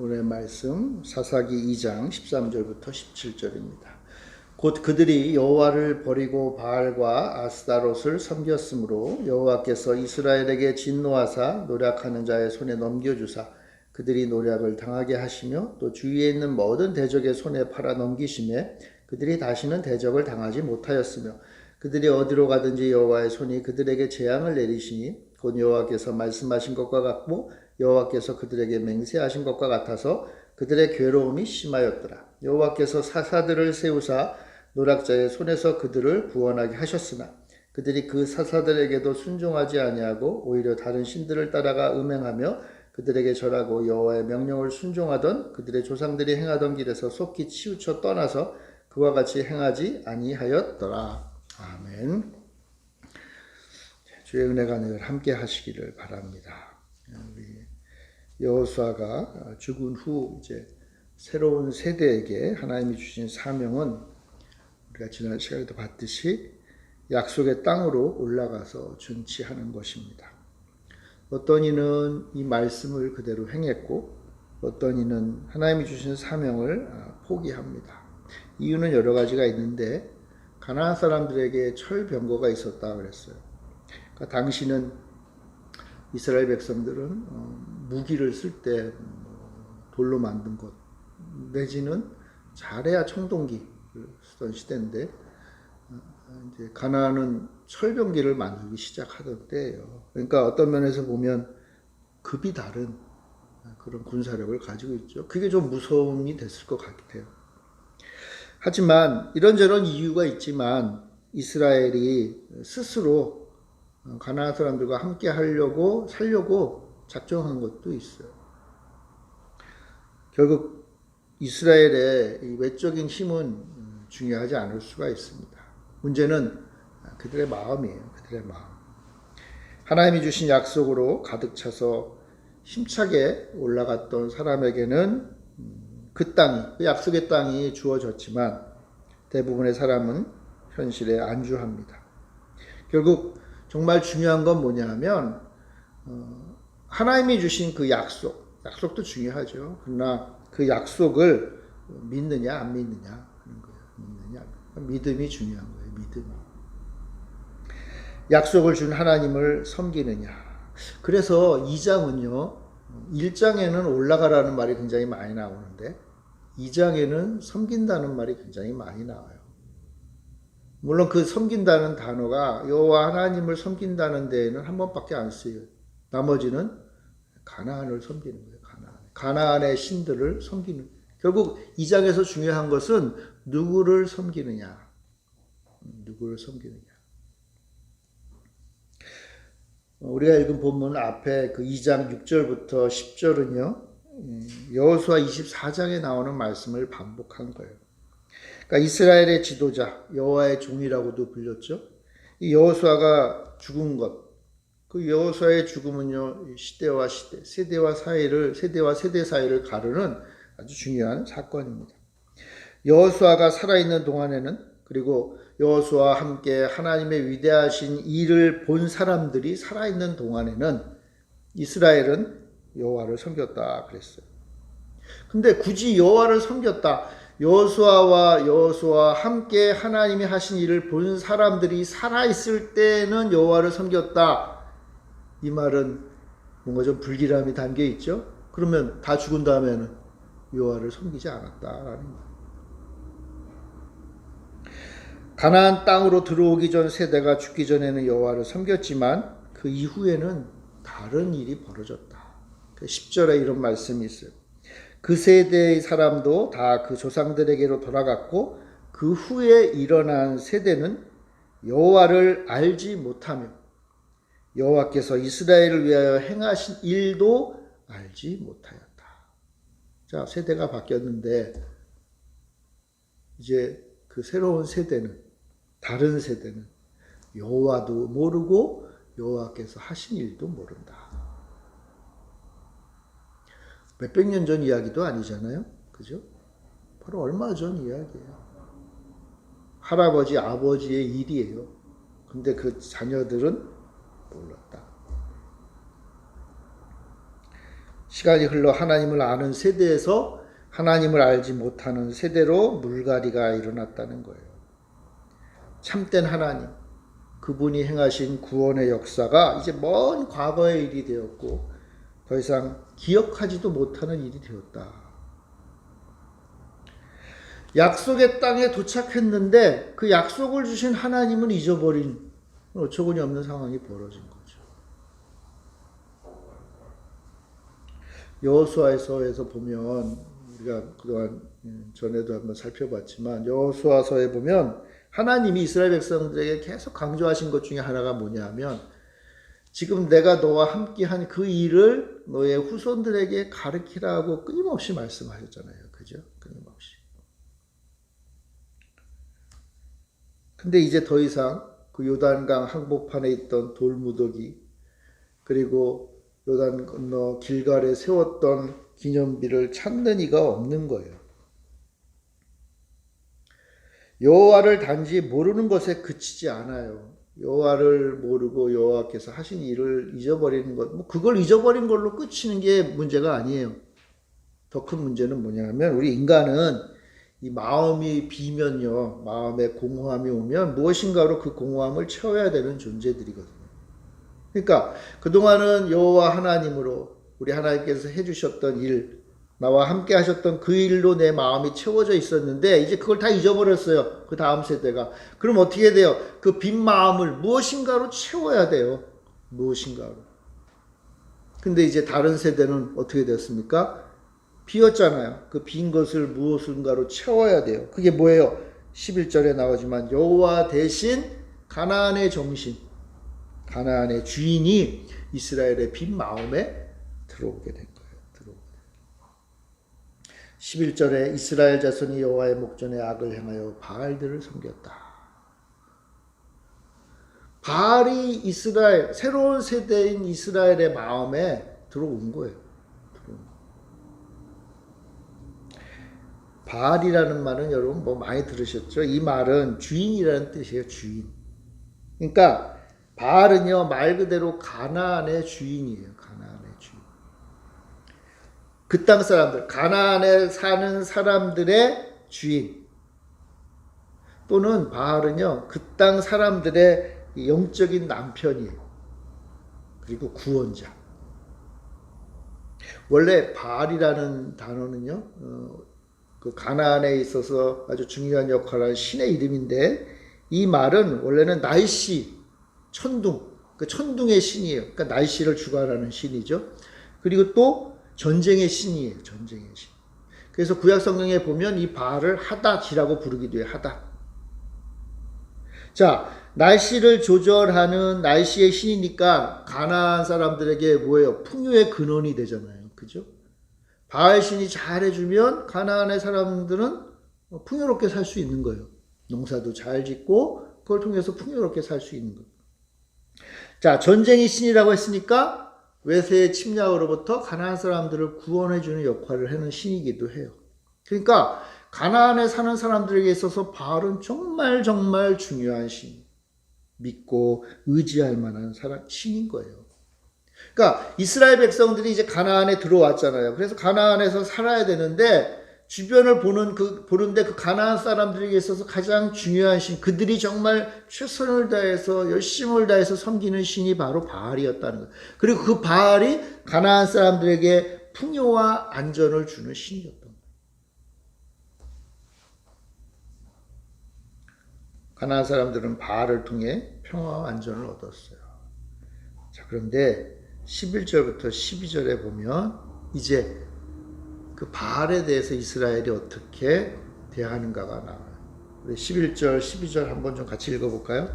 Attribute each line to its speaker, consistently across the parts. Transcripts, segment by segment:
Speaker 1: 오늘의 말씀 사사기 2장 13절부터 17절입니다. 곧 그들이 여호와를 버리고 바알과 아스타롯을 섬겼으므로 여호와께서 이스라엘에게 진노하사 노략하는 자의 손에 넘겨주사 그들이 노략을 당하게 하시며 또 주위에 있는 모든 대적의 손에 팔아 넘기심에 그들이 다시는 대적을 당하지 못하였으며 그들이 어디로 가든지 여호와의 손이 그들에게 재앙을 내리시니 곧 여호와께서 말씀하신 것과 같고 여호와께서 그들에게 맹세하신 것과 같아서 그들의 괴로움이 심하였더라. 여호와께서 사사들을 세우사 노략자의 손에서 그들을 구원하게 하셨으나 그들이 그 사사들에게도 순종하지 아니하고 오히려 다른 신들을 따라가 음행하며 그들에게 절하고 여호와의 명령을 순종하던 그들의 조상들이 행하던 길에서 속히 치우쳐 떠나서 그와 같이 행하지 아니하였더라. 아멘. 주의 은혜가 늘 함께 하시기를 바랍니다. 우리 여호수아가 죽은 후 이제 새로운 세대에게 하나님이 주신 사명은 우리가 지난 시간에도 봤듯이 약속의 땅으로 올라가서 전치하는 것입니다. 어떤 이는 이 말씀을 그대로 행했고 어떤 이는 하나님이 주신 사명을 포기합니다. 이유는 여러 가지가 있는데 가나안 사람들에게 철병거가 있었다 그랬어요. 그러니까 당시는 이스라엘 백성들은 무기를 쓸 때 돌로 만든 것 내지는 잘해야 청동기를 쓰던 시대인데 이제 가나안은 철병기를 만들기 시작하던 때예요. 그러니까 어떤 면에서 보면 급이 다른 그런 군사력을 가지고 있죠. 그게 좀 무서움이 됐을 것 같아요. 하지만 이런저런 이유가 있지만 이스라엘이 스스로 가나안 사람들과 함께 하려고 살려고 작정한 것도 있어요. 결국 이스라엘의 이 외적인 힘은 중요하지 않을 수가 있습니다. 문제는 그들의 마음이에요. 그들의 마음. 하나님이 주신 약속으로 가득 차서 힘차게 올라갔던 사람에게는 그 땅이, 그 약속의 땅이 주어졌지만 대부분의 사람은 현실에 안주합니다. 결국 정말 중요한 건 뭐냐 하면 하나님이 주신 그 약속도 중요하죠. 그러나 그 약속을 믿느냐 안 믿느냐 하는 거예요. 믿느냐, 믿음이 중요한 거예요. 믿음이. 약속을 준 하나님을 섬기느냐. 그래서 2장은요. 1장에는 올라가라는 말이 굉장히 많이 나오는데 2장에는 섬긴다는 말이 굉장히 많이 나와요. 물론 그 섬긴다는 단어가 여호와 하나님을 섬긴다는 데에는 한 번밖에 안 쓰여요. 나머지는 가나안을 섬기는 거예요. 가나안의 신들을 섬기는. 결국 2장에서 중요한 것은 누구를 섬기느냐. 누구를 섬기느냐. 우리가 읽은 본문 앞에 그 2장 6절부터 10절은요. 여호수아 24장에 나오는 말씀을 반복한 거예요. 그러니까 이스라엘의 지도자, 여호와의 종이라고도 불렸죠. 이 여호수아가 죽은 것, 그 여호수아의 죽음은요, 시대와 시대, 세대와 세대 사이를 가르는 아주 중요한 사건입니다. 여호수아가 살아있는 동안에는 그리고 여호수아와 함께 하나님의 위대하신 일을 본 사람들이 살아있는 동안에는 이스라엘은 여호와를 섬겼다 그랬어요. 근데 굳이 여호와를 섬겼다. 여호수아와 함께 하나님이 하신 일을 본 사람들이 살아있을 때는 여호와를 섬겼다. 이 말은 뭔가 좀 불길함이 담겨 있죠. 그러면 다 죽은 다음에는 여호와를 섬기지 않았다라는 거예요. 가나안 땅으로 들어오기 전 세대가 죽기 전에는 여호와를 섬겼지만 그 이후에는 다른 일이 벌어졌다. 10절에 이런 말씀이 있어요. 그 세대의 사람도 다 그 조상들에게로 돌아갔고 그 후에 일어난 세대는 여호와를 알지 못하며 여호와께서 이스라엘을 위하여 행하신 일도 알지 못하였다. 자, 세대가 바뀌었는데 이제 그 새로운 세대는, 다른 세대는 여호와도 모르고 여호와께서 하신 일도 모른다. 몇백 년 전 이야기도 아니잖아요. 그죠? 바로 얼마 전 이야기예요. 할아버지, 아버지의 일이에요. 근데 그 자녀들은 몰랐다. 시간이 흘러 하나님을 아는 세대에서 하나님을 알지 못하는 세대로 물갈이가 일어났다는 거예요. 참된 하나님, 그분이 행하신 구원의 역사가 이제 먼 과거의 일이 되었고 더 이상 기억하지도 못하는 일이 되었다. 약속의 땅에 도착했는데 그 약속을 주신 하나님은 잊어버린 어처구니 없는 상황이 벌어진 거죠. 여호수아서에서 보면 우리가 그동안 전에도 한번 살펴봤지만 여호수아서에 보면 하나님이 이스라엘 백성들에게 계속 강조하신 것 중에 하나가 뭐냐면 지금 내가 너와 함께한 그 일을 너의 후손들에게 가르치라고 끊임없이 말씀하셨잖아요. 그죠? 끊임없이. 근데 이제 더 이상 그 요단강 항복판에 있던 돌무더기 그리고 요단 건너 길갈에 세웠던 기념비를 찾는 이가 없는 거예요. 여호와를 단지 모르는 것에 그치지 않아요. 여호와를 모르고 여호와께서 하신 일을 잊어버리는 것, 뭐 그걸 잊어버린 걸로 끝이는 게 문제가 아니에요. 더 큰 문제는 뭐냐면 우리 인간은 이 마음이 비면요, 마음에 공허함이 오면 무엇인가로 그 공허함을 채워야 되는 존재들이거든요. 그러니까 그동안은 여호와 하나님으로 우리 하나님께서 해주셨던 일, 나와 함께 하셨던 그 일로 내 마음이 채워져 있었는데 이제 그걸 다 잊어버렸어요. 그 다음 세대가. 그럼 어떻게 돼요? 그 빈 마음을 무엇인가로 채워야 돼요. 무엇인가로. 근데 이제 다른 세대는 어떻게 됐습니까? 비었잖아요. 그 빈 것을 무엇인가로 채워야 돼요. 그게 뭐예요? 11절에 나오지만 여호와 대신 가나안의 정신, 가나안의 주인이 이스라엘의 빈 마음에 들어오게 된 거예요. 11절에 이스라엘 자손이 여호와의 목전에 악을 행하여 바알들을 섬겼다. 바알이 이스라엘, 새로운 세대인 이스라엘의 마음에 들어온 거예요. 바알이라는 말은 여러분 뭐 많이 들으셨죠? 이 말은 주인이라는 뜻이에요. 주인. 그러니까 바알은요 말 그대로 가나안의 주인이에요. 가나안의 주인. 그 땅 사람들, 가나안에 사는 사람들의 주인. 또는 바알은요 그 땅 사람들의 영적인 남편이에요. 그리고 구원자. 원래 바알이라는 단어는요 그 가나안에 있어서 아주 중요한 역할을 하는 신의 이름인데 이 말은 원래는 날씨, 천둥, 그 천둥의 신이에요. 그러니까 날씨를 주관하는 신이죠. 그리고 또 전쟁의 신이에요. 전쟁의 신. 그래서 구약 성경에 보면 이 바알을 하닷이라고 부르기도 해요. 하닷. 자, 날씨를 조절하는 날씨의 신이니까 가나안 사람들에게 뭐예요? 풍요의 근원이 되잖아요. 그죠? 바알 신이 잘해주면 가나안의 사람들은 풍요롭게 살 수 있는 거예요. 농사도 잘 짓고 그걸 통해서 풍요롭게 살 수 있는 거예요. 자, 전쟁의 신이라고 했으니까 외세의 침략으로부터 가나안 사람들을 구원해주는 역할을 하는 신이기도 해요. 그러니까 가나안에 사는 사람들에게 있어서 바알은 정말 정말 중요한 신, 믿고 의지할 만한 신인 거예요. 그러니까 이스라엘 백성들이 이제 가나안에 들어왔잖아요. 그래서 가나안에서 살아야 되는데 주변을 보는데 그 가나안 사람들에게 있어서 가장 중요한 신, 그들이 정말 최선을 다해서 열심을 다해서 섬기는 신이 바로 바알이었다는 거예요. 그리고 그 바알이 가나안 사람들에게 풍요와 안전을 주는 신이었던 거예요. 가나안 사람들은 바알을 통해 평화와 안전을 얻었어요. 자, 그런데 11절부터 12절에 보면 이제 그 바알에 대해서 이스라엘이 어떻게 대하는가가 나와요. 우리 11절, 12절 한번 좀 같이 읽어볼까요?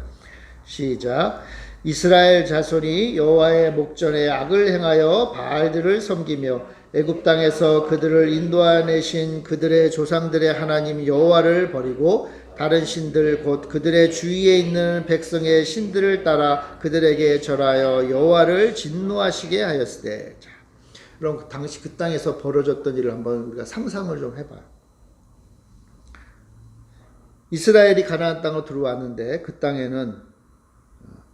Speaker 1: 시작. 이스라엘 자손이 여호와의 목전에 악을 행하여 바알들을 섬기며 애굽 땅에서 그들을 인도하내신 그들의 조상들의 하나님 여호와를 버리고 다른 신들 곧 그들의 주위에 있는 백성의 신들을 따라 그들에게 절하여 여호와를 진노하시게 하였으되. 자, 그럼 당시 그 땅에서 벌어졌던 일을 한번 우리가 상상을 좀 해봐요. 이스라엘이 가나안 땅으로 들어왔는데 그 땅에는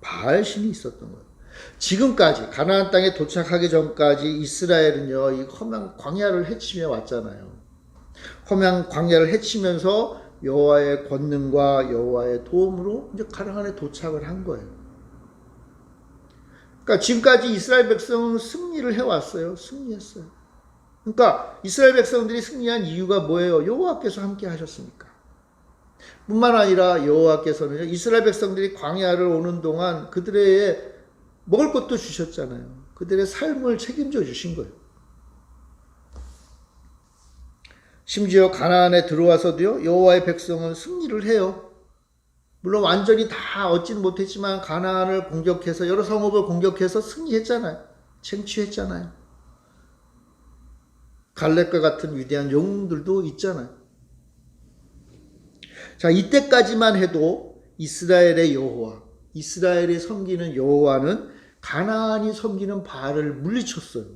Speaker 1: 바알 신이 있었던 거예요. 지금까지 가나안 땅에 도착하기 전까지 이스라엘은요, 이 험한 광야를 헤치며 왔잖아요. 험한 광야를 헤치면서 여호와의 권능과 여호와의 도움으로 이제 가나안에 도착을 한 거예요. 그러니까 지금까지 이스라엘 백성은 승리를 해왔어요. 승리했어요. 그러니까 이스라엘 백성들이 승리한 이유가 뭐예요? 여호와께서 함께 하셨으니까. 뿐만 아니라 여호와께서는 이스라엘 백성들이 광야를 오는 동안 그들의 먹을 것도 주셨잖아요. 그들의 삶을 책임져 주신 거예요. 심지어 가나안에 들어와서도요, 여호와의 백성은 승리를 해요. 물론 완전히 다 얻지는 못했지만 가나안을 공격해서 여러 성읍을 공격해서 승리했잖아요. 쟁취했잖아요. 갈렙과 같은 위대한 영웅들도 있잖아요. 자, 이때까지만 해도 이스라엘의 여호와, 이스라엘이 섬기는 여호와는 가나안이 섬기는 바알을 물리쳤어요.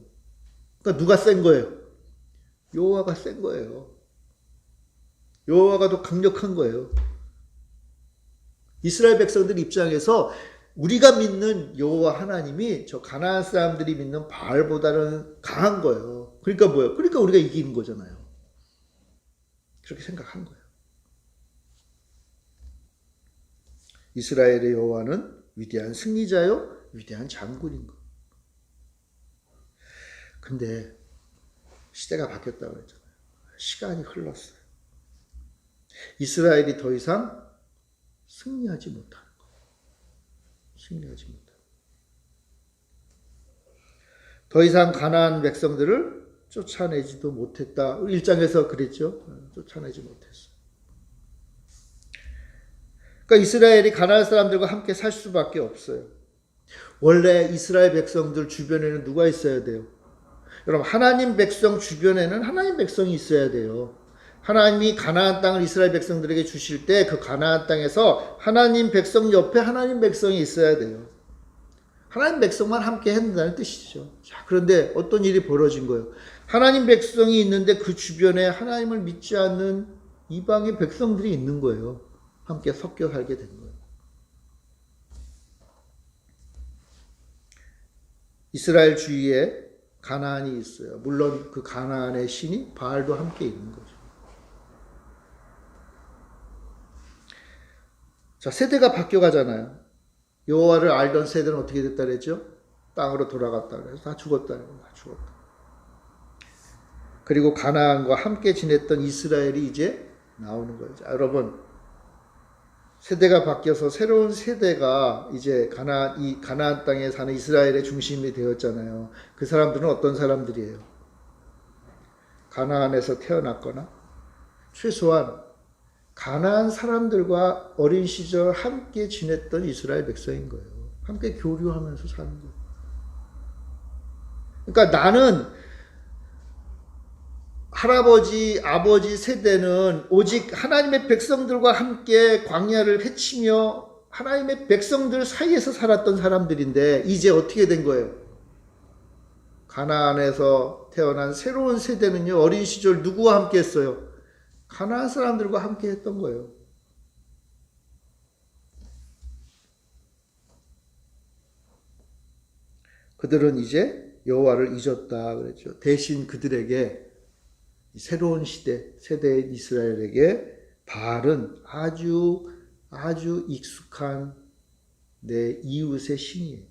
Speaker 1: 그러니까 누가 센 거예요? 여호와가 센 거예요. 여호와가 더 강력한 거예요. 이스라엘 백성들 입장에서 우리가 믿는 여호와 하나님이 저 가나안 사람들이 믿는 바알보다는 강한 거예요. 그러니까 뭐예요? 그러니까 우리가 이기는 거잖아요. 그렇게 생각한 거예요. 이스라엘의 여호와는 위대한 승리자요, 위대한 장군인 거. 근데 시대가 바뀌었다고 그랬잖아요. 시간이 흘렀어요. 이스라엘이 더 이상 승리하지 못하는 거. 승리하지 못하는 거. 더 이상 가나안 백성들을 쫓아내지도 못했다. 1장에서 그랬죠. 쫓아내지 못했어. 그러니까 이스라엘이 가나안 사람들과 함께 살 수밖에 없어요. 원래 이스라엘 백성들 주변에는 누가 있어야 돼요? 여러분, 하나님 백성 주변에는 하나님 백성이 있어야 돼요. 하나님이 가나안 땅을 이스라엘 백성들에게 주실 때 그 가나안 땅에서 하나님 백성 옆에 하나님 백성이 있어야 돼요. 하나님 백성만 함께 했다는 뜻이죠. 자, 그런데 어떤 일이 벌어진 거예요? 하나님 백성이 있는데 그 주변에 하나님을 믿지 않는 이방의 백성들이 있는 거예요. 함께 섞여 살게 된 거예요. 이스라엘 주위에 가나안이 있어요. 물론 그 가나안의 신이 바알도 함께 있는 거죠. 자, 세대가 바뀌어 가잖아요. 여호와를 알던 세대는 어떻게 됐다 그랬죠? 땅으로 돌아갔다 그래서 다 죽었다. 다 죽었다. 그리고 가나안과 함께 지냈던 이스라엘이 이제 나오는 거죠. 자, 여러분, 세대가 바뀌어서 새로운 세대가 이제 가나안 땅에 사는 이스라엘의 중심이 되었잖아요. 그 사람들은 어떤 사람들이에요? 가나안에서 태어났거나 최소한 가나안 사람들과 어린 시절 함께 지냈던 이스라엘 백성인 거예요. 함께 교류하면서 사는 거예요. 그러니까 나는 할아버지, 아버지 세대는 오직 하나님의 백성들과 함께 광야를 헤치며 하나님의 백성들 사이에서 살았던 사람들인데 이제 어떻게 된 거예요? 가나안에서 태어난 새로운 세대는요, 어린 시절 누구와 함께 했어요? 가나안 사람들과 함께 했던 거예요. 그들은 이제 여호와를 잊었다 그랬죠. 대신 그들에게 새로운 세대인 이스라엘에게 바알은 아주 익숙한 내 이웃의 신이에요.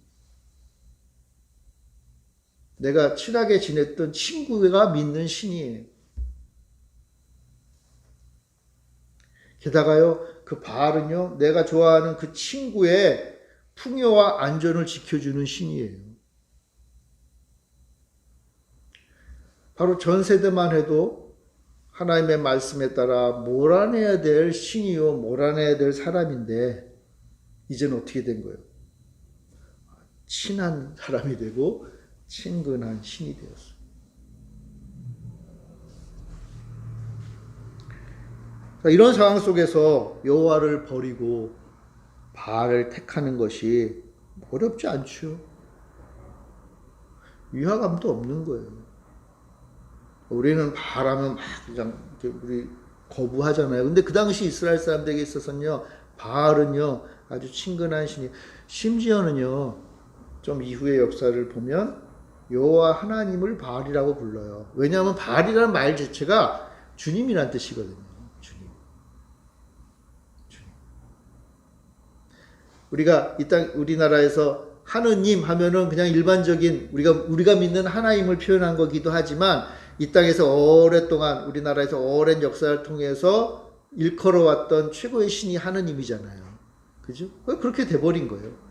Speaker 1: 내가 친하게 지냈던 친구가 믿는 신이에요. 게다가요, 그 바알은요, 내가 좋아하는 그 친구의 풍요와 안전을 지켜주는 신이에요. 바로 전 세대만 해도 하나님의 말씀에 따라 몰아내야 될 신이요, 몰아내야 될 사람인데 이제는 어떻게 된 거예요? 친한 사람이 되고 친근한 신이 되었어요. 이런 상황 속에서 여호와를 버리고 바알을 택하는 것이 어렵지 않죠. 위화감도 없는 거예요. 우리는 바알하면 막 그냥 우리 거부하잖아요. 근데 그 당시 이스라엘 사람들에게 있어서는요, 바알은요 아주 친근한 신이, 심지어는요 좀 이후의 역사를 보면 여호와 하나님을 바알이라고 불러요. 왜냐하면 바알이라는 말 자체가 주님이란 뜻이거든요. 주님. 우리가 우리나라에서 하느님 하면은 그냥 일반적인 우리가 믿는 하나님을 표현한 거기도 하지만 이 땅에서 오랫동안 우리나라에서 오랜 역사를 통해서 일컬어왔던 최고의 신이 하느님이잖아요. 그죠? 그렇게 돼버린 거예요.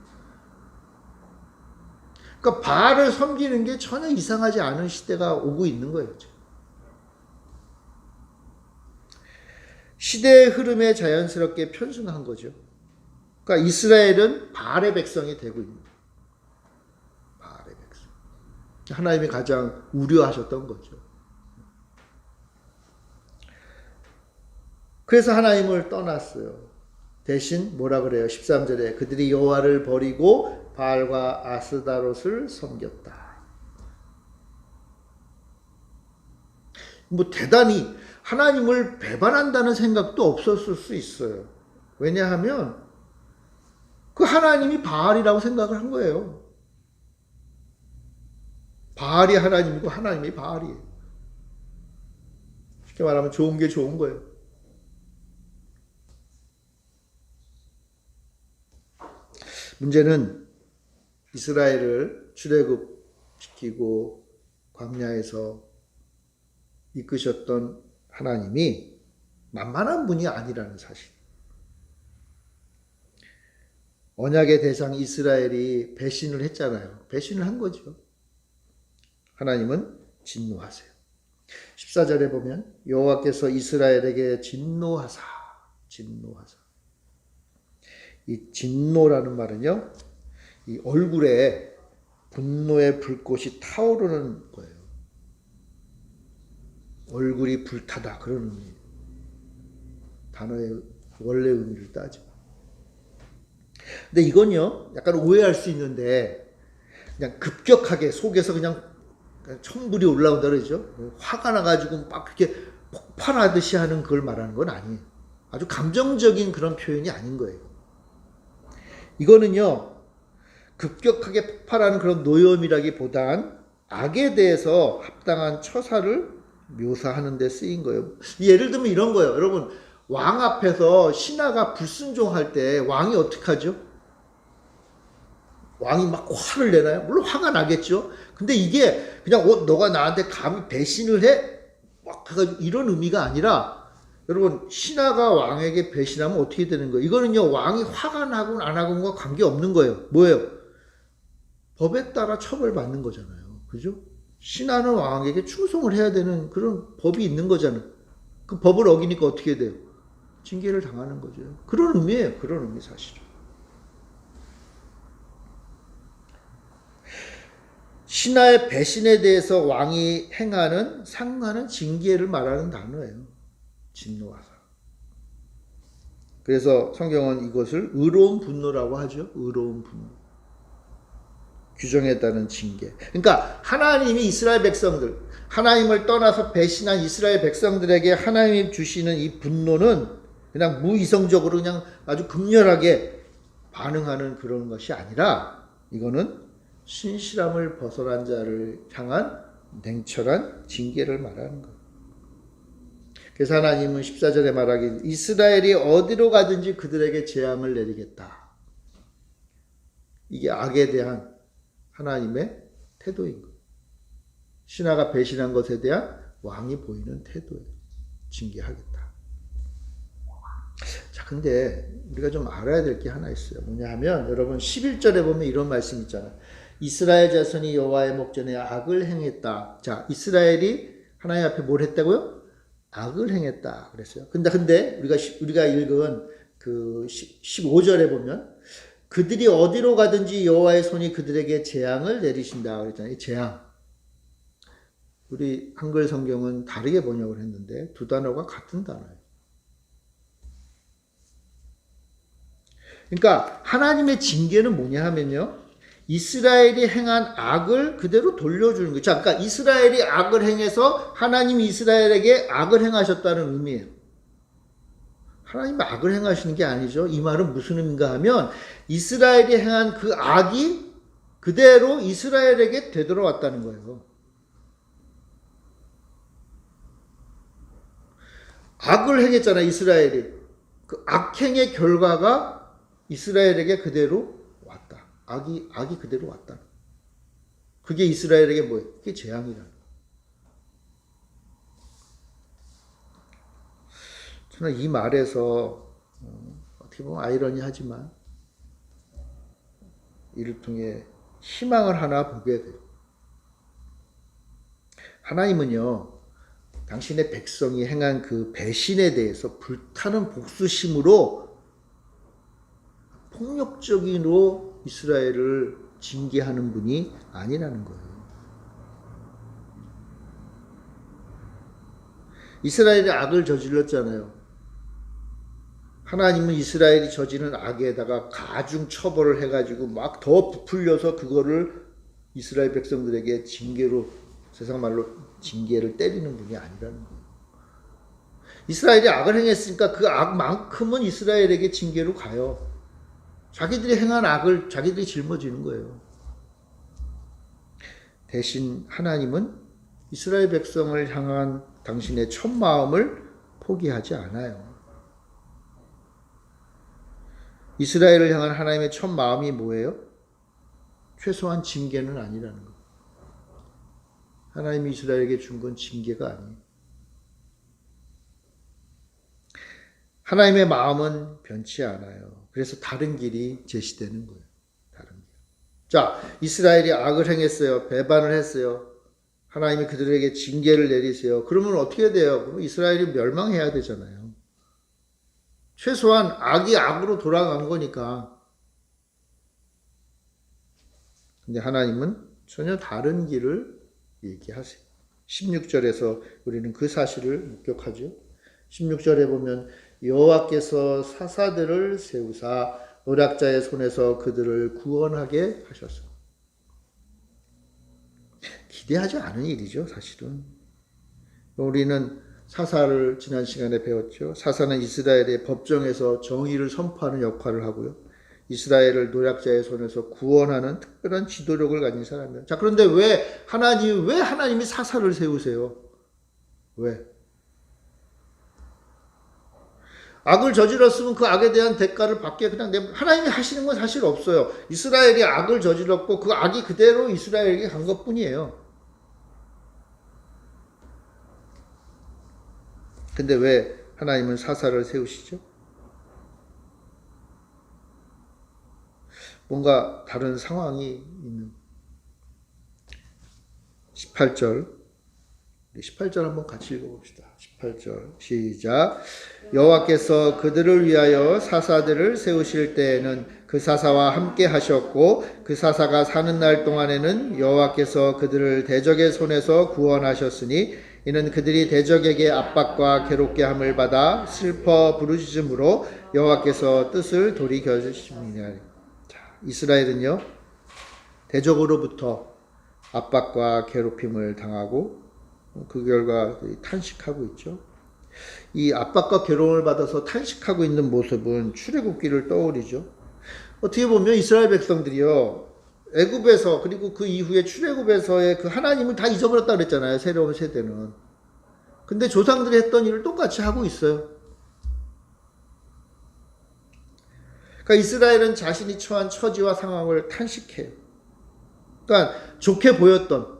Speaker 1: 그러니까 바알을 섬기는 게 전혀 이상하지 않은 시대가 오고 있는 거예요. 시대의 흐름에 자연스럽게 편승한 거죠. 그러니까 이스라엘은 바알의 백성이 되고 있는 거예요. 바알의 백성. 하나님이 가장 우려하셨던 거죠. 그래서 하나님을 떠났어요. 대신 뭐라 그래요? 13절에 그들이 여호와를 버리고 바알과 아스다롯을 섬겼다. 뭐 대단히 하나님을 배반한다는 생각도 없었을 수 있어요. 왜냐하면 그 하나님이 바알이라고 생각을 한 거예요. 바알이 하나님이고 하나님이 바알이에요. 쉽게 말하면 좋은 게 좋은 거예요. 문제는 이스라엘을 출애굽시키고 광야에서 이끄셨던 하나님이 만만한 분이 아니라는 사실. 언약의 대상 이스라엘이 배신을 했잖아요. 배신을 한 거죠. 하나님은 진노하세요. 14절에 보면 여호와께서 이스라엘에게 진노하사. 이 진노라는 말은요, 이 얼굴에 분노의 불꽃이 타오르는 거예요. 얼굴이 불타다, 그런 의미. 단어의 원래 의미를 따지면. 근데 이건요, 약간 오해할 수 있는데, 그냥 급격하게 속에서 그냥 천불이 올라온다 그러죠. 화가 나가지고 막 그렇게 폭발하듯이 하는 그걸 말하는 건 아니에요. 아주 감정적인 그런 표현이 아닌 거예요. 이거는요, 급격하게 폭발하는 그런 노염이라기보단 악에 대해서 합당한 처사를 묘사하는 데 쓰인 거예요. 예를 들면 이런 거예요. 여러분, 왕 앞에서 신하가 불순종할 때 왕이 어떻게 하죠? 왕이 막 화를 내나요? 물론 화가 나겠죠. 근데 이게 그냥 너가 나한테 감히 배신을 해? 막 해가지고 이런 의미가 아니라, 여러분, 신하가 왕에게 배신하면 어떻게 되는 거예요? 이거는요, 왕이 화가 나고 안 하고가 관계없는 거예요. 뭐예요? 법에 따라 처벌받는 거잖아요. 그죠? 신하는 왕에게 충성을 해야 되는 그런 법이 있는 거잖아요. 그 법을 어기니까 어떻게 돼요? 징계를 당하는 거죠. 그런 의미예요. 그런 의미 사실은. 신하의 배신에 대해서 왕이 행하는 상하는 징계를 말하는 단어예요. 진노하사. 그래서 성경은 이것을 의로운 분노라고 하죠. 의로운 분노. 규정에 따른 징계. 그러니까 하나님이 이스라엘 백성들, 하나님을 떠나서 배신한 이스라엘 백성들에게 하나님이 주시는 이 분노는 그냥 무이성적으로 그냥 아주 극렬하게 반응하는 그런 것이 아니라, 이거는 신실함을 벗어난 자를 향한 냉철한 징계를 말하는 거예요. 그래서 하나님은 14절에 말하길 이스라엘이 어디로 가든지 그들에게 재앙을 내리겠다. 이게 악에 대한 하나님의 태도인 거예요. 신하가 배신한 것에 대한 왕이 보이는 태도예요. 징계하겠다. 자, 근데 우리가 좀 알아야 될 게 하나 있어요. 뭐냐 하면, 여러분 11절에 보면 이런 말씀 있잖아요. 이스라엘 자손이 여호와의 목전에 악을 행했다. 자, 이스라엘이 하나님 앞에 뭘 했다고요? 악을 행했다 그랬어요. 근데 우리가 읽은 그 15절에 보면 그들이 어디로 가든지 여호와의 손이 그들에게 재앙을 내리신다 그랬잖아요. 재앙. 우리 한글 성경은 다르게 번역을 했는데 두 단어가 같은 단어예요. 그러니까 하나님의 징계는 뭐냐 하면요, 이스라엘이 행한 악을 그대로 돌려주는 거죠. 자, 그러니까 이스라엘이 악을 행해서 하나님이 이스라엘에게 악을 행하셨다는 의미예요. 하나님이 악을 행하시는 게 아니죠. 이 말은 무슨 의미인가 하면, 이스라엘이 행한 그 악이 그대로 이스라엘에게 되돌아왔다는 거예요. 악을 행했잖아요, 이스라엘이. 그 악행의 결과가 이스라엘에게 그대로 왔다. 악이 그대로 왔다. 그게 이스라엘에게 뭐예요? 그게 재앙이라는 거예요. 저는 이 말에서 어떻게 보면 아이러니하지만 이를 통해 희망을 하나 보게 돼요. 하나님은요, 당신의 백성이 행한 그 배신에 대해서 불타는 복수심으로 폭력적으로 이스라엘을 징계하는 분이 아니라는 거예요. 이스라엘이 악을 저질렀잖아요. 하나님은 이스라엘이 저지른 악에다가 가중 처벌을 해가지고 막 더 부풀려서 그거를 이스라엘 백성들에게 징계로, 세상 말로 징계를 때리는 분이 아니라는 거예요. 이스라엘이 악을 행했으니까 그 악만큼은 이스라엘에게 징계로 가요. 자기들이 행한 악을 자기들이 짊어지는 거예요. 대신 하나님은 이스라엘 백성을 향한 당신의 첫 마음을 포기하지 않아요. 이스라엘을 향한 하나님의 첫 마음이 뭐예요? 최소한 징계는 아니라는 거예요. 하나님이 이스라엘에게 준 건 징계가 아니에요. 하나님의 마음은 변치 않아요. 그래서 다른 길이 제시되는 거예요. 다른 길. 자, 이스라엘이 악을 행했어요. 배반을 했어요. 하나님이 그들에게 징계를 내리세요. 그러면 어떻게 돼요? 그럼 이스라엘이 멸망해야 되잖아요. 최소한 악이 악으로 돌아간 거니까. 근데 하나님은 전혀 다른 길을 얘기하세요. 16절에서 우리는 그 사실을 목격하죠. 16절에 보면 여호와께서 사사들을 세우사 노략자의 손에서 그들을 구원하게 하셨습니다. 기대하지 않은 일이죠, 사실은. 우리는 사사를 지난 시간에 배웠죠. 사사는 이스라엘의 법정에서 정의를 선포하는 역할을 하고요. 이스라엘을 노략자의 손에서 구원하는 특별한 지도력을 가진 사람이에요. 자, 그런데 왜 하나님이 사사를 세우세요? 왜? 악을 저질렀으면 그 악에 대한 대가를 받게 그냥 하나님이 하시는 건 사실 없어요. 이스라엘이 악을 저질렀고 그 악이 그대로 이스라엘에게 간 것뿐이에요. 근데 왜 하나님은 사사를 세우시죠? 뭔가 다른 상황이 있는. 18절 한번 같이 읽어봅시다. 18절 시작. 여호와께서 그들을 위하여 사사들을 세우실 때에는 그 사사와 함께 하셨고 그 사사가 사는 날 동안에는 여호와께서 그들을 대적의 손에서 구원하셨으니 이는 그들이 대적에게 압박과 괴롭게 함을 받아 슬퍼 부르짖음으로 여호와께서 뜻을 돌이켜 주심이니라. 이스라엘은요, 대적으로부터 압박과 괴롭힘을 당하고 그 결과 탄식하고 있죠. 이 압박과 괴로움을 받아서 탄식하고 있는 모습은 출애굽기를 떠올리죠. 어떻게 보면 이스라엘 백성들이요, 애굽에서 그리고 그 이후에 출애굽에서의 그 하나님을 다 잊어버렸다 그랬잖아요, 새로운 세대는. 근데 조상들이 했던 일을 똑같이 하고 있어요. 그러니까 이스라엘은 자신이 처한 처지와 상황을 탄식해요. 그러니까 좋게 보였던,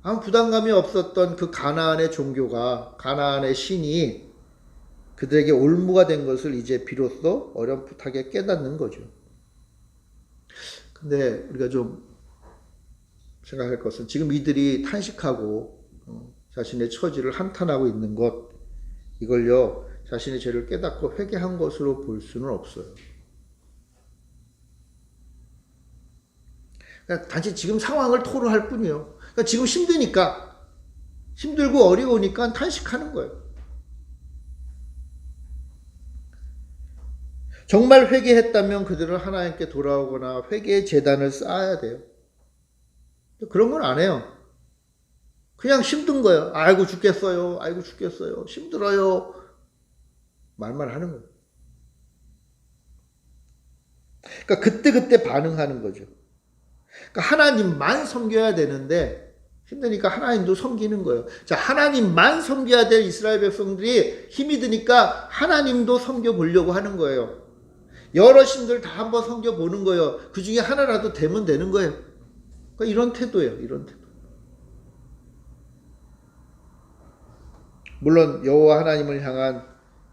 Speaker 1: 아무 부담감이 없었던 그 가나안의 종교가, 가나안의 신이 그들에게 올무가 된 것을 이제 비로소 어렴풋하게 깨닫는 거죠. 근데 우리가 좀 생각할 것은 지금 이들이 탄식하고 자신의 처지를 한탄하고 있는 것, 이걸요, 자신의 죄를 깨닫고 회개한 것으로 볼 수는 없어요. 그러니까 단지 지금 상황을 토로할 뿐이에요. 그러니까 지금 힘드니까, 힘들고 어려우니까 탄식하는 거예요. 정말 회개했다면 그들은 하나님께 돌아오거나 회개의 제단을 쌓아야 돼요. 그런 건 안 해요. 그냥 힘든 거예요. 아이고 죽겠어요. 아이고 죽겠어요. 힘들어요. 말만 하는 거예요. 그러니까 그때 반응하는 거죠. 그러니까 하나님만 섬겨야 되는데 힘드니까 하나님도 섬기는 거예요. 자, 하나님만 섬겨야 될 이스라엘 백성들이 힘이 드니까 하나님도 섬겨보려고 하는 거예요. 여러 신들 다 한번 섬겨보는 거예요. 그 중에 하나라도 되면 되는 거예요. 그러니까 이런 태도예요. 이런 태도. 물론 여호와 하나님을 향한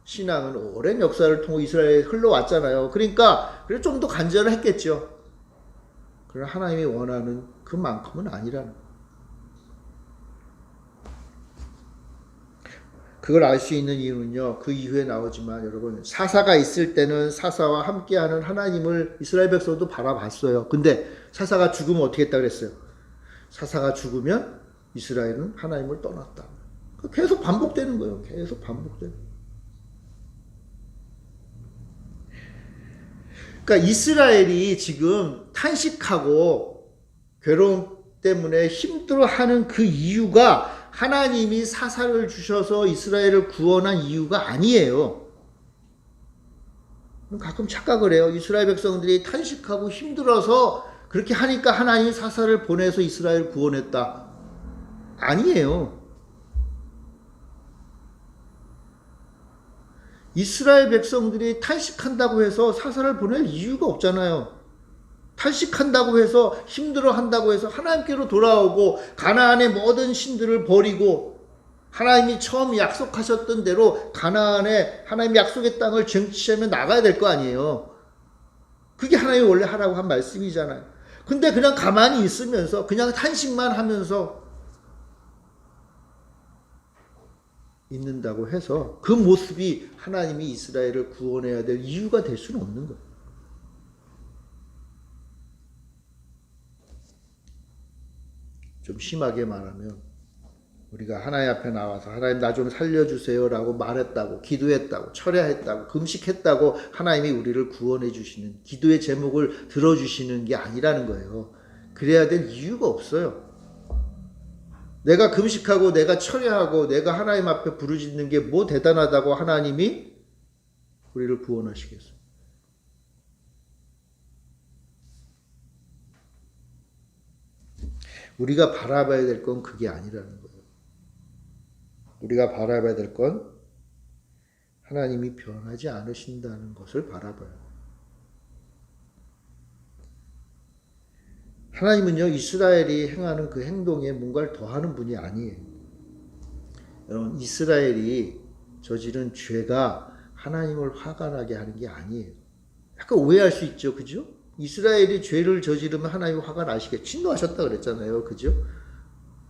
Speaker 1: 신앙은 오랜 역사를 통해 이스라엘에 흘러왔잖아요. 그러니까 좀 더 간절했겠죠. 그러나 하나님이 원하는 그만큼은 아니라는 거예요. 그걸 알 수 있는 이유는요, 그 이후에 나오지만 여러분, 사사가 있을 때는 사사와 함께하는 하나님을 이스라엘 백성도 바라봤어요. 근데 사사가 죽으면 어떻게 했다 그랬어요? 사사가 죽으면 이스라엘은 하나님을 떠났다. 계속 반복되는 거예요. 계속 반복되는 거예요. 그러니까 이스라엘이 지금 탄식하고 괴로움 때문에 힘들어하는 그 이유가 하나님이 사사를 주셔서 이스라엘을 구원한 이유가 아니에요. 가끔 착각을 해요. 이스라엘 백성들이 탄식하고 힘들어서 그렇게 하니까 하나님이 사사를 보내서 이스라엘을 구원했다. 아니에요. 이스라엘 백성들이 탄식한다고 해서 사사를 보낼 이유가 없잖아요. 탄식한다고 해서 힘들어한다고 해서 하나님께로 돌아오고 가나안의 모든 신들을 버리고 하나님이 처음 약속하셨던 대로 가나안에 하나님이 약속의 땅을 쟁취하며 나가야 될 거 아니에요. 그게 하나님이 원래 하라고 한 말씀이잖아요. 근데 그냥 가만히 있으면서 그냥 탄식만 하면서 있는다고 해서 그 모습이 하나님이 이스라엘을 구원해야 될 이유가 될 수는 없는 거예요. 좀 심하게 말하면 우리가 하나님 앞에 나와서 하나님 나 좀 살려주세요라고 말했다고 기도했다고 철야했다고 금식했다고 하나님이 우리를 구원해 주시는 기도의 제목을 들어주시는 게 아니라는 거예요. 그래야 될 이유가 없어요. 내가 금식하고 내가 철야하고 내가 하나님 앞에 부르짖는 게 뭐 대단하다고 하나님이 우리를 구원하시겠어요. 우리가 바라봐야 될 건 그게 아니라는 거예요. 우리가 바라봐야 될 건 하나님이 변하지 않으신다는 것을 바라봐요. 하나님은요, 이스라엘이 행하는 그 행동에 뭔가를 더하는 분이 아니에요. 여러분, 이스라엘이 저지른 죄가 하나님을 화가 나게 하는 게 아니에요. 약간 오해할 수 있죠, 그죠? 이스라엘이 죄를 저지르면 하나님 화가 나시겠죠. 진노하셨다 그랬잖아요, 그죠?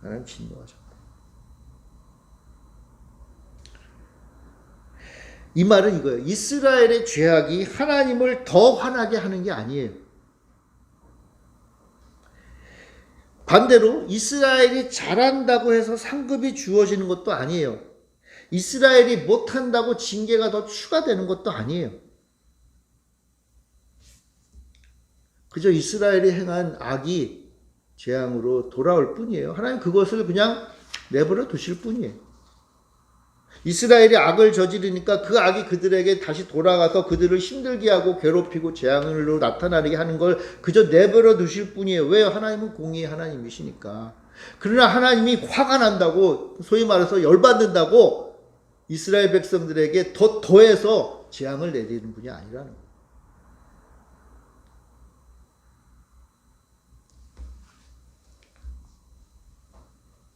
Speaker 1: 하나님 진노하셨다. 이 말은 이거예요. 이스라엘의 죄악이 하나님을 더 화나게 하는 게 아니에요. 반대로 이스라엘이 잘한다고 해서 상급이 주어지는 것도 아니에요. 이스라엘이 못한다고 징계가 더 추가되는 것도 아니에요. 그저 이스라엘이 행한 악이 재앙으로 돌아올 뿐이에요. 하나님 그것을 그냥 내버려 두실 뿐이에요. 이스라엘이 악을 저지르니까 그 악이 그들에게 다시 돌아가서 그들을 힘들게 하고 괴롭히고 재앙으로 나타나게 하는 걸 그저 내버려 두실 뿐이에요. 왜요? 하나님은 공의의 하나님이시니까. 그러나 하나님이 화가 난다고, 소위 말해서 열받는다고 이스라엘 백성들에게 더해서 재앙을 내리는 분이 아니라는 거예요.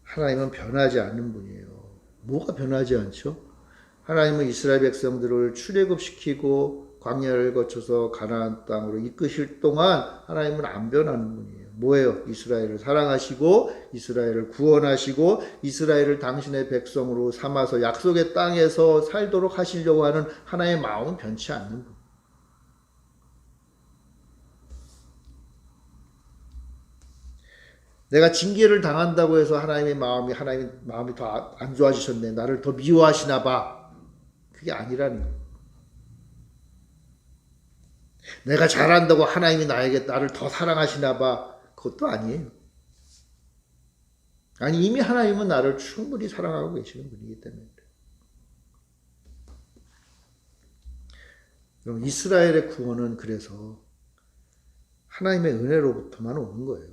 Speaker 1: 하나님은 변하지 않는 분이에요. 뭐가 변하지 않죠? 하나님은 이스라엘 백성들을 출애굽시키고 광야를 거쳐서 가나안 땅으로 이끄실 동안 하나님은 안 변하는 분이에요. 뭐예요? 이스라엘을 사랑하시고 이스라엘을 구원하시고 이스라엘을 당신의 백성으로 삼아서 약속의 땅에서 살도록 하시려고 하는 하나님의 마음은 변치 않는 분. 내가 징계를 당한다고 해서 하나님의 마음이 더 안 좋아지셨네. 나를 더 미워하시나 봐. 그게 아니라는 거예요. 내가 잘한다고 하나님이 나를 더 사랑하시나 봐. 그것도 아니에요. 아니, 이미 하나님은 나를 충분히 사랑하고 계시는 분이기 때문에. 그럼 이스라엘의 구원은 그래서 하나님의 은혜로부터만 오는 거예요.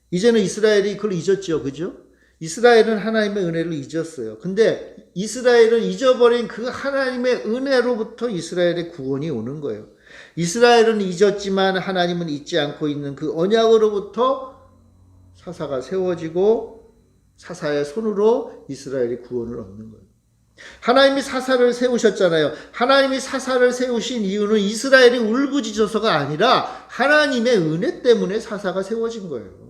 Speaker 1: 이제는 이스라엘이 그걸 잊었죠. 그죠? 이스라엘은 하나님의 은혜를 잊었어요. 근데 이스라엘은 잊어버린 그 하나님의 은혜로부터 이스라엘의 구원이 오는 거예요. 이스라엘은 잊었지만 하나님은 잊지 않고 있는 그 언약으로부터 사사가 세워지고 사사의 손으로 이스라엘이 구원을 얻는 거예요. 하나님이 사사를 세우셨잖아요. 하나님이 사사를 세우신 이유는 이스라엘이 울부짖어서가 아니라 하나님의 은혜 때문에 사사가 세워진 거예요.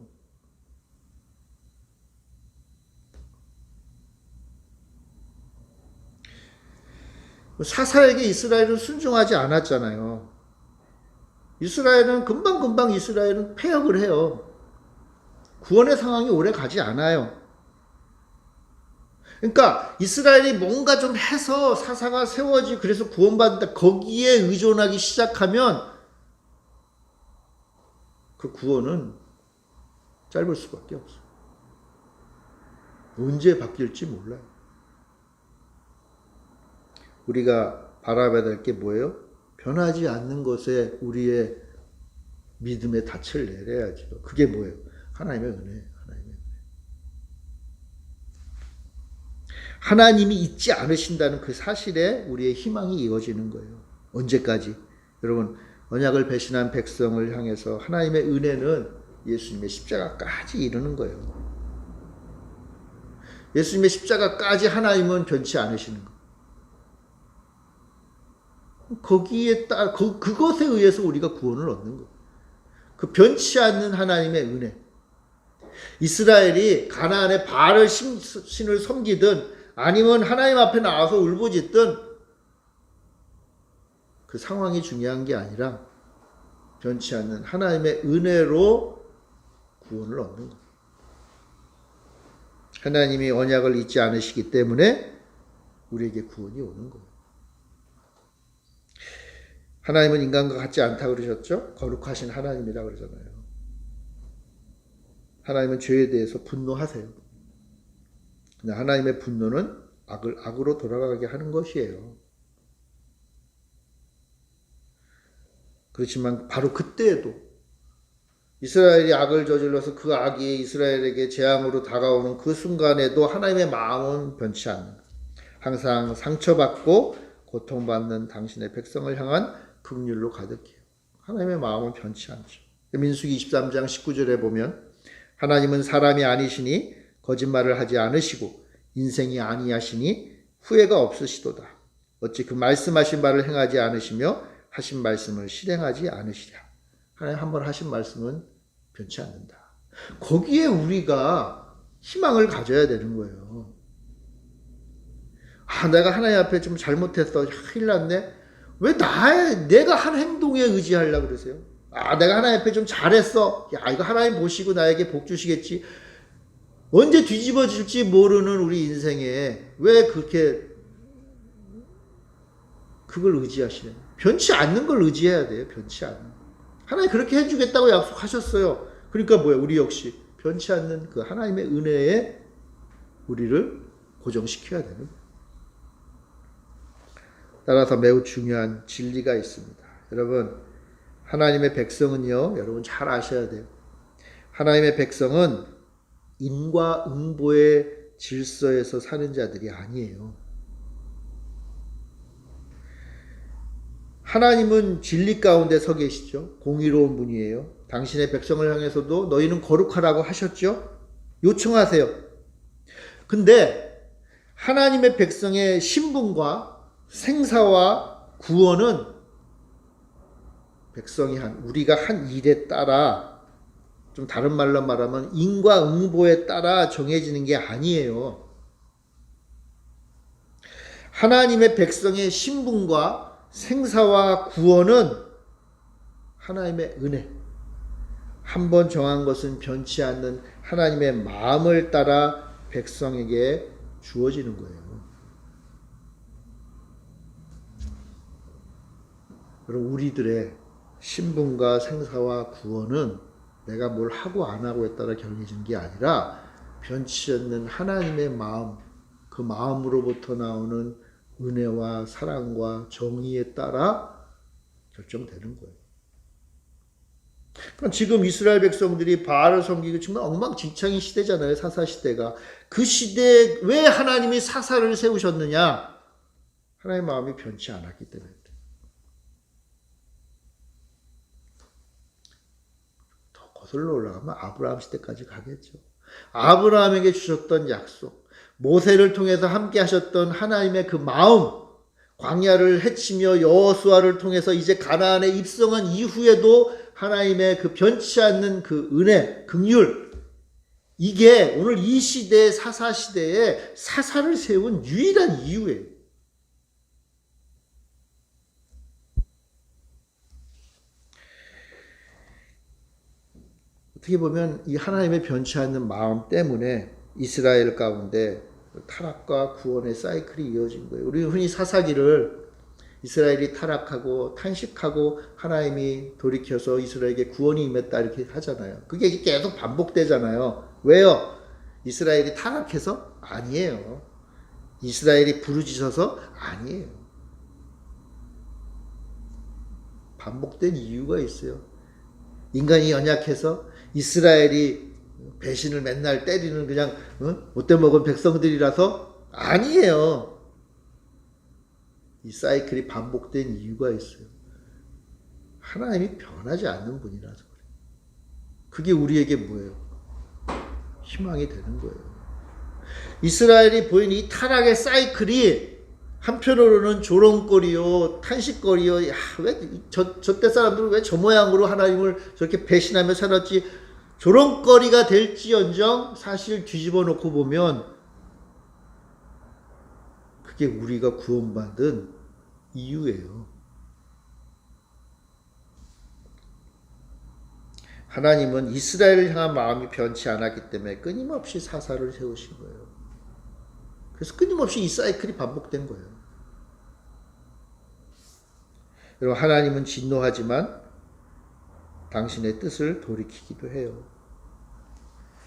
Speaker 1: 사사에게 이스라엘은 순종하지 않았잖아요. 이스라엘은 금방금방 이스라엘은 패역을 해요. 구원의 상황이 오래 가지 않아요. 그러니까 이스라엘이 뭔가 좀 해서 사사가 세워지고 그래서 구원받는다. 거기에 의존하기 시작하면 그 구원은 짧을 수밖에 없어요. 언제 바뀔지 몰라요. 우리가 바라봐야 될 게 뭐예요? 변하지 않는 것에 우리의 믿음의 닻을 내려야죠. 그게 뭐예요? 하나님의 은혜. 하나님이 잊지 않으신다는 그 사실에 우리의 희망이 이어지는 거예요. 언제까지? 여러분, 언약을 배신한 백성을 향해서 하나님의 은혜는 예수님의 십자가까지 이르는 거예요. 예수님의 십자가까지 하나님은 변치 않으시는 거예요. 거기에 따라 그것에 의해서 우리가 구원을 얻는 거예요. 그 변치 않는 하나님의 은혜. 이스라엘이 가나안에 바알 신을 섬기든 아니면 하나님 앞에 나와서 울부짖든 그 상황이 중요한 게 아니라 변치 않는 하나님의 은혜로 구원을 얻는 거예요. 하나님이 언약을 잊지 않으시기 때문에 우리에게 구원이 오는 거예요. 하나님은 인간과 같지 않다고 그러셨죠? 거룩하신 하나님이라 그러잖아요. 하나님은 죄에 대해서 분노하세요. 근데 하나님의 분노는 악을 악으로 돌아가게 하는 것이에요. 그렇지만 바로 그때에도 이스라엘이 악을 저질러서 그 악이 이스라엘에게 재앙으로 다가오는 그 순간에도 하나님의 마음은 변치 않는 거예요. 항상 상처받고 고통받는 당신의 백성을 향한 긍휼로 가득해요. 하나님의 마음은 변치 않죠. 민수기 23장 19절에 보면 하나님은 사람이 아니시니 거짓말을 하지 않으시고 인생이 아니하시니 후회가 없으시도다. 어찌 그 말씀하신 바를 행하지 않으시며 하신 말씀을 실행하지 않으시랴. 하나님 한번 하신 말씀은 변치 않는다. 거기에 우리가 희망을 가져야 되는 거예요. 내가 하나님 앞에 좀 잘못했어. 큰일 났네. 왜 내가 한 행동에 의지하려고 그러세요? 내가 하나님 앞에 좀 잘했어. 이거 하나님 보시고 나에게 복 주시겠지. 언제 뒤집어질지 모르는 우리 인생에 왜 그렇게 그걸 의지하시냐. 변치 않는 걸 의지해야 돼요. 변치 않는. 하나님 그렇게 해주겠다고 약속하셨어요. 그러니까 뭐예요? 우리 역시 변치 않는 그 하나님의 은혜에 우리를 고정시켜야 되는 거예요. 따라서 매우 중요한 진리가 있습니다. 여러분, 하나님의 백성은요, 여러분 잘 아셔야 돼요. 하나님의 백성은 인과응보의 질서에서 사는 자들이 아니에요. 하나님은 진리 가운데 서 계시죠. 공의로운 분이에요. 당신의 백성을 향해서도 너희는 거룩하라고 하셨죠. 요청하세요. 근데 하나님의 백성의 신분과 생사와 구원은 백성이 우리가 한 일에 따라, 좀 다른 말로 말하면 인과응보에 따라 정해지는 게 아니에요. 하나님의 백성의 신분과 생사와 구원은 하나님의 은혜, 한 번 정한 것은 변치 않는 하나님의 마음을 따라 백성에게 주어지는 거예요. 여러분, 우리들의 신분과 생사와 구원은 내가 뭘 하고 안 하고에 따라 결정해지는 게 아니라 변치 않는 하나님의 마음, 그 마음으로부터 나오는 은혜와 사랑과 정의에 따라 결정되는 거예요. 그럼 지금 이스라엘 백성들이 바알을 섬기고 정말 엉망진창인 시대잖아요. 사사 시대가. 그 시대에 왜 하나님이 사사를 세우셨느냐? 하나님의 마음이 변치 않았기 때문에. 더 거슬러 올라가면 아브라함 시대까지 가겠죠. 아브라함에게 주셨던 약속, 모세를 통해서 함께 하셨던 하나님의 그 마음, 광야를 헤치며 여호수아를 통해서 이제 가나안에 입성한 이후에도 하나님의 그 변치 않는 그 은혜, 긍휼, 이게 오늘 이 시대의 사사 시대에 사사를 세운 유일한 이유예요. 어떻게 보면 이 하나님의 변치 않는 마음 때문에 이스라엘 가운데 타락과 구원의 사이클이 이어진 거예요. 우리 흔히 사사기를 이스라엘이 타락하고 탄식하고 하나님이 돌이켜서 이스라엘에게 구원이 임했다 이렇게 하잖아요. 그게 계속 반복되잖아요. 왜요? 이스라엘이 타락해서? 아니에요. 이스라엘이 부르짖어서? 아니에요. 반복된 이유가 있어요. 인간이 연약해서 이스라엘이 배신을 맨날 때리는 그냥 못돼 먹은 백성들이라서? 아니에요. 이 사이클이 반복된 이유가 있어요. 하나님이 변하지 않는 분이라서 그래요. 그게 우리에게 뭐예요? 희망이 되는 거예요. 이스라엘이 보인 이 타락의 사이클이 한편으로는 조롱거리요, 탄식거리요. 야, 왜 저때 사람들은 왜 저 모양으로 하나님을 저렇게 배신하며 살았지? 조롱거리가 될지언정 사실 뒤집어 놓고 보면 그게 우리가 구원받은 이유예요. 하나님은 이스라엘을 향한 마음이 변치 않았기 때문에 끊임없이 사사를 세우신 거예요. 그래서 끊임없이 이 사이클이 반복된 거예요. 여러분, 하나님은 진노하지만 당신의 뜻을 돌이키기도 해요.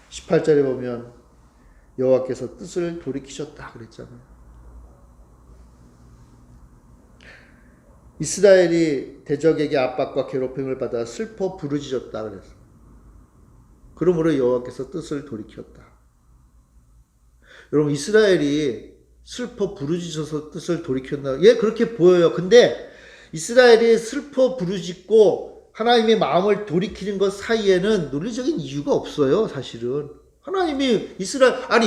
Speaker 1: 18절에 보면 여호와께서 뜻을 돌이키셨다 그랬잖아요. 이스라엘이 대적에게 압박과 괴롭힘을 받아 슬퍼 부르짖었다 그랬어요. 그러므로 여호와께서 뜻을 돌이켰다. 여러분, 이스라엘이 슬퍼 부르짖어서 뜻을 돌이켰나? 예, 그렇게 보여요. 근데 이스라엘이 슬퍼 부르짖고 하나님의 마음을 돌이키는 것 사이에는 논리적인 이유가 없어요. 사실은 하나님이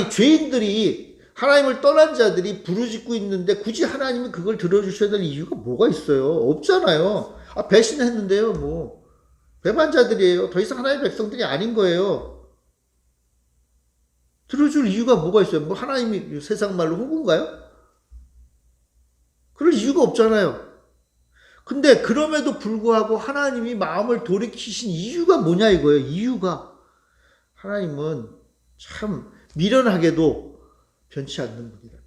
Speaker 1: 죄인들이 하나님을 떠난 자들이 부르짖고 있는데 굳이 하나님이 그걸 들어주셔야 될 이유가 뭐가 있어요? 없잖아요. 배신했는데요. 뭐 배반자들이에요. 더 이상 하나님의 백성들이 아닌 거예요. 들어줄 이유가 뭐가 있어요? 뭐 하나님이 세상 말로 호구인가요? 그럴 이유가 없잖아요. 근데 그럼에도 불구하고 하나님이 마음을 돌이키신 이유가 뭐냐 이거예요. 이유가 하나님은 참 미련하게도 변치 않는 분이다.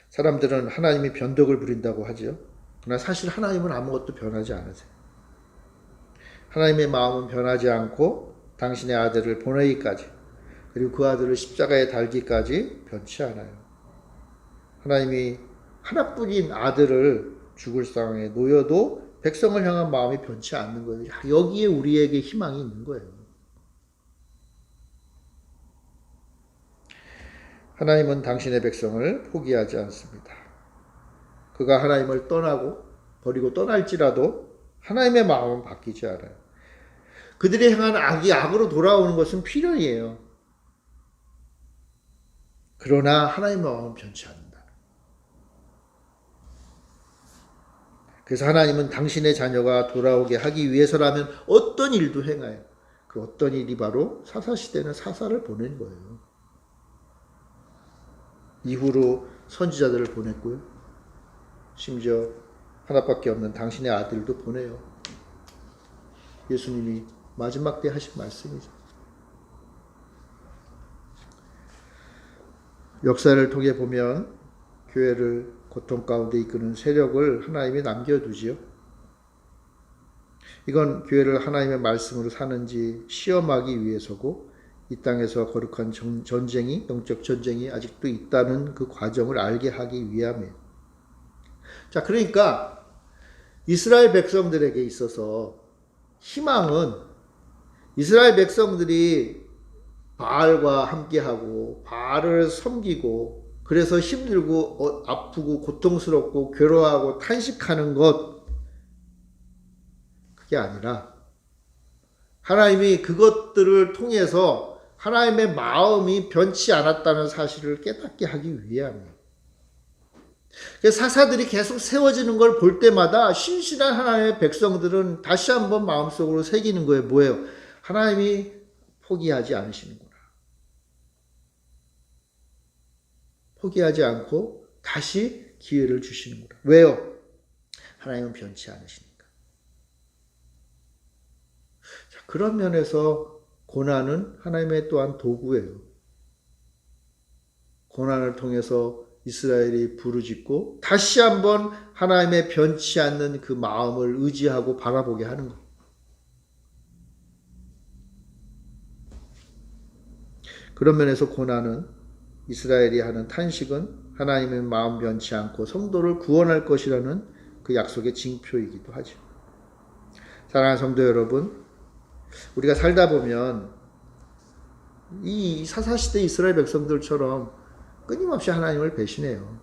Speaker 1: 사람들은 하나님이 변덕을 부린다고 하죠. 그러나 사실 하나님은 아무것도 변하지 않으세요. 하나님의 마음은 변하지 않고 당신의 아들을 보내기까지, 그리고 그 아들을 십자가에 달기까지 변치 않아요. 하나님이 하나뿐인 아들을 죽을 상황에 놓여도 백성을 향한 마음이 변치 않는 거예요. 여기에 우리에게 희망이 있는 거예요. 하나님은 당신의 백성을 포기하지 않습니다. 그가 하나님을 버리고 떠날지라도 하나님의 마음은 바뀌지 않아요. 그들이 향한 악이 악으로 돌아오는 것은 필연이에요. 그러나 하나님의 마음은 변치 않는다. 그래서 하나님은 당신의 자녀가 돌아오게 하기 위해서라면 어떤 일도 행하여, 그 어떤 일이 바로 사사시대는 사사를 보낸 거예요. 이후로 선지자들을 보냈고요. 심지어 하나밖에 없는 당신의 아들도 보내요. 예수님이 마지막 때 하신 말씀이죠. 역사를 통해 보면 교회를 고통 가운데 이끄는 세력을 하나님이 남겨두지요. 이건 교회를 하나님의 말씀으로 사는지 시험하기 위해서고, 이 땅에서 거룩한 전쟁이, 영적 전쟁이 아직도 있다는 그 과정을 알게 하기 위함이에요. 자, 그러니까 이스라엘 백성들에게 있어서 희망은 이스라엘 백성들이 바알과 함께하고 바알을 섬기고 그래서 힘들고 아프고 고통스럽고 괴로워하고 탄식하는 것, 그게 아니라 하나님이 그것들을 통해서 하나님의 마음이 변치 않았다는 사실을 깨닫게 하기 위함이에요. 사사들이 계속 세워지는 걸 볼 때마다 신실한 하나님의 백성들은 다시 한번 마음속으로 새기는 거예요. 뭐예요? 하나님이 포기하지 않으시는구나. 포기하지 않고 다시 기회를 주시는구나. 왜요? 하나님은 변치 않으시니까. 자, 그런 면에서 고난은 하나님의 또한 도구예요. 고난을 통해서 이스라엘이 부르짖고 다시 한번 하나님의 변치 않는 그 마음을 의지하고 바라보게 하는 것. 그런 면에서 고난은, 이스라엘이 하는 탄식은 하나님의 마음 변치 않고 성도를 구원할 것이라는 그 약속의 징표이기도 하죠. 사랑하는 성도 여러분, 우리가 살다 보면 이 사사시대 이스라엘 백성들처럼 끊임없이 하나님을 배신해요.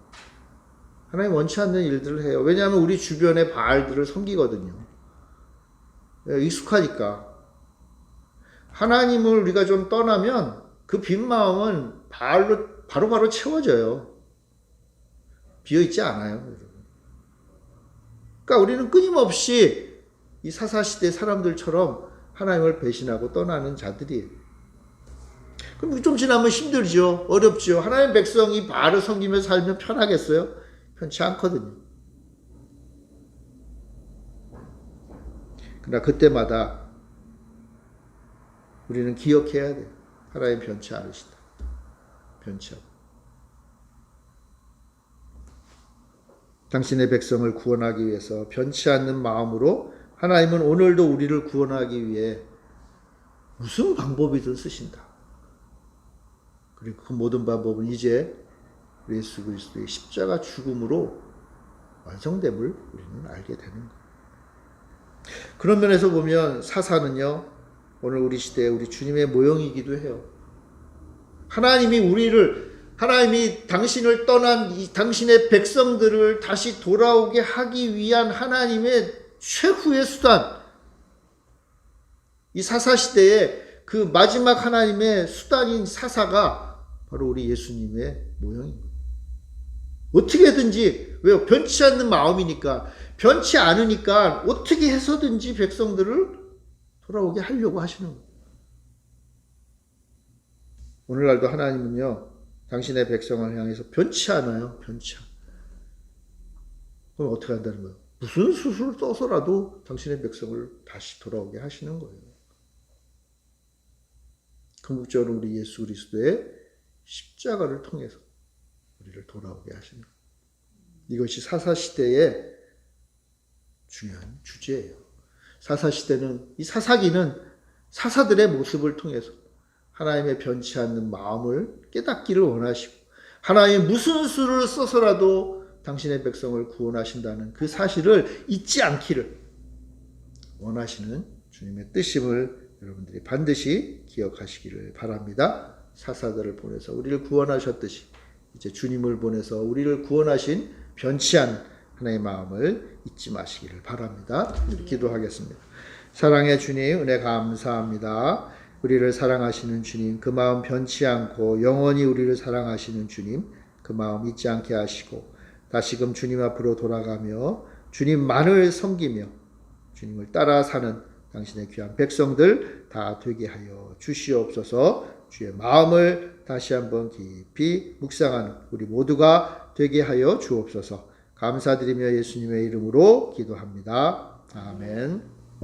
Speaker 1: 하나님 원치 않는 일들을 해요. 왜냐하면 우리 주변에 바알들을 섬기거든요. 익숙하니까. 하나님을 우리가 좀 떠나면 그 빈 마음은 바알로 바로바로 채워져요. 비어있지 않아요. 그러니까 우리는 끊임없이 이 사사시대 사람들처럼 하나님을 배신하고 떠나는 자들이에요. 그럼 좀 지나면 힘들죠. 어렵죠. 하나님의 백성이 바알을 섬기며 살면 편하겠어요? 편치 않거든요. 그러나 그때마다 우리는 기억해야 돼요. 하나님 변치 않으시다. 변치 않고. 당신의 백성을 구원하기 위해서 변치 않는 마음으로 하나님은 오늘도 우리를 구원하기 위해 무슨 방법이든 쓰신다. 그리고 그 모든 방법은 이제 예수 그리스도의 십자가 죽음으로 완성됨을 우리는 알게 되는 거예요. 그런 면에서 보면 사사는요, 오늘 우리 시대에 우리 주님의 모형이기도 해요. 하나님이 당신을 떠난 당신의 백성들을 다시 돌아오게 하기 위한 하나님의 최후의 수단, 이 사사시대에 그 마지막 하나님의 수단인 사사가 바로 우리 예수님의 모형입니다. 어떻게든지, 왜요? 변치 않는 마음이니까, 변치 않으니까 어떻게 해서든지 백성들을 돌아오게 하려고 하시는 거예요. 오늘날도 하나님은요, 당신의 백성을 향해서 변치 않아요. 변치 않아요. 그럼 어떻게 한다는 거예요? 무슨 수술을 써서라도 당신의 백성을 다시 돌아오게 하시는 거예요. 궁극적으로 우리 예수 그리스도의 십자가를 통해서 우리를 돌아오게 하시는 거예요. 이것이 사사시대의 중요한 주제예요. 사사시대는, 이 사사기는 사사들의 모습을 통해서 하나님의 변치 않는 마음을 깨닫기를 원하시고, 하나님이 무슨 수를 써서라도 당신의 백성을 구원하신다는 그 사실을 잊지 않기를 원하시는 주님의 뜻임을 여러분들이 반드시 기억하시기를 바랍니다. 사사들을 보내서 우리를 구원하셨듯이 이제 주님을 보내서 우리를 구원하신 변치 않은 하나님의 마음을 잊지 마시기를 바랍니다. 기도하겠습니다. 사랑의 주님, 은혜 감사합니다. 우리를 사랑하시는 주님, 그 마음 변치 않고 영원히 우리를 사랑하시는 주님, 그 마음 잊지 않게 하시고 다시금 주님 앞으로 돌아가며 주님만을 섬기며 주님을 따라 사는 당신의 귀한 백성들 다 되게 하여 주시옵소서. 주의 마음을 다시 한번 깊이 묵상하는 우리 모두가 되게 하여 주옵소서. 감사드리며 예수님의 이름으로 기도합니다. 아멘.